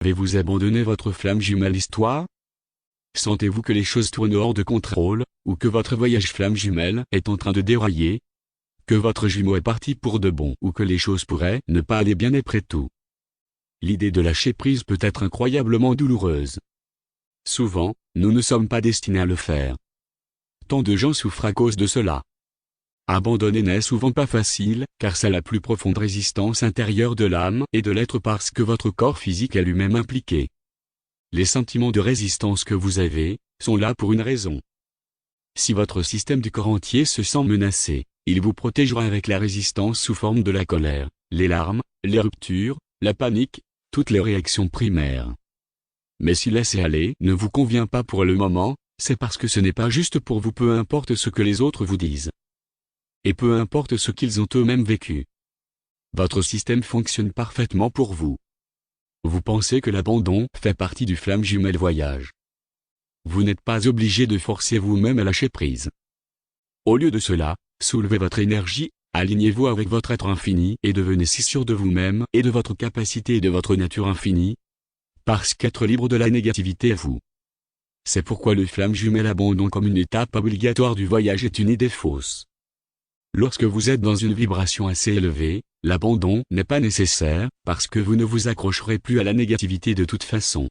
Avez-vous abandonné votre flamme jumelle histoire? Sentez-vous que les choses tournent hors de contrôle, ou que votre voyage flamme jumelle est en train de dérailler? Que votre jumeau est parti pour de bon ou que les choses pourraient ne pas aller bien après tout? L'idée de lâcher prise peut être incroyablement douloureuse. Souvent, nous ne sommes pas destinés à le faire. Tant de gens souffrent à cause de cela. Abandonner n'est souvent pas facile, car c'est la plus profonde résistance intérieure de l'âme et de l'être parce que votre corps physique est lui-même impliqué. Les sentiments de résistance que vous avez, sont là pour une raison. Si votre système du corps entier se sent menacé, il vous protégera avec la résistance sous forme de la colère, les larmes, les ruptures, la panique, toutes les réactions primaires. Mais si laisser aller ne vous convient pas pour le moment, c'est parce que ce n'est pas juste pour vous, peu importe ce que les autres vous disent. Et peu importe ce qu'ils ont eux-mêmes vécu. Votre système fonctionne parfaitement pour vous. Vous pensez que l'abandon fait partie du flamme jumelle voyage. Vous n'êtes pas obligé de forcer vous-même à lâcher prise. Au lieu de cela, soulevez votre énergie, alignez-vous avec votre être infini et devenez si sûr de vous-même et de votre capacité et de votre nature infinie, parce qu'être libre de la négativité est vous. C'est pourquoi le flamme jumelle abandon comme une étape obligatoire du voyage est une idée fausse. Lorsque vous êtes dans une vibration assez élevée, l'abandon n'est pas nécessaire, parce que vous ne vous accrocherez plus à la négativité de toute façon.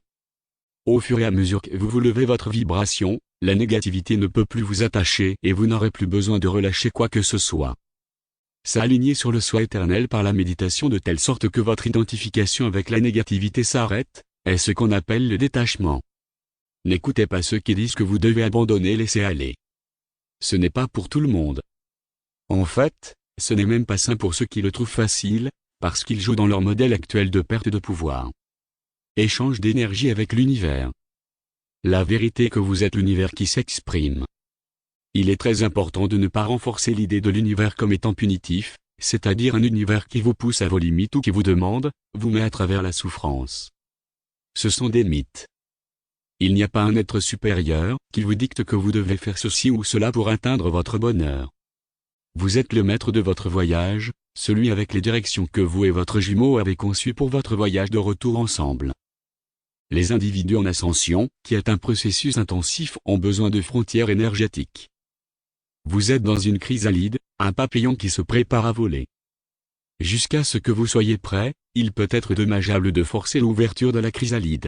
Au fur et à mesure que vous levez votre vibration, la négativité ne peut plus vous attacher et vous n'aurez plus besoin de relâcher quoi que ce soit. S'aligner sur le soi éternel par la méditation de telle sorte que votre identification avec la négativité s'arrête, est ce qu'on appelle le détachement. N'écoutez pas ceux qui disent que vous devez abandonner et laisser aller. Ce n'est pas pour tout le monde. En fait, ce n'est même pas sain pour ceux qui le trouvent facile, parce qu'ils jouent dans leur modèle actuel de perte de pouvoir. Échange d'énergie avec l'univers. La vérité est que vous êtes l'univers qui s'exprime. Il est très important de ne pas renforcer l'idée de l'univers comme étant punitif, c'est-à-dire un univers qui vous pousse à vos limites ou qui vous demande, vous met à travers la souffrance. Ce sont des mythes. Il n'y a pas un être supérieur qui vous dicte que vous devez faire ceci ou cela pour atteindre votre bonheur. Vous êtes le maître de votre voyage, celui avec les directions que vous et votre jumeau avez conçues pour votre voyage de retour ensemble. Les individus en ascension, qui est un processus intensif, ont besoin de frontières énergétiques. Vous êtes dans une chrysalide, un papillon qui se prépare à voler. Jusqu'à ce que vous soyez prêt, il peut être dommageable de forcer l'ouverture de la chrysalide.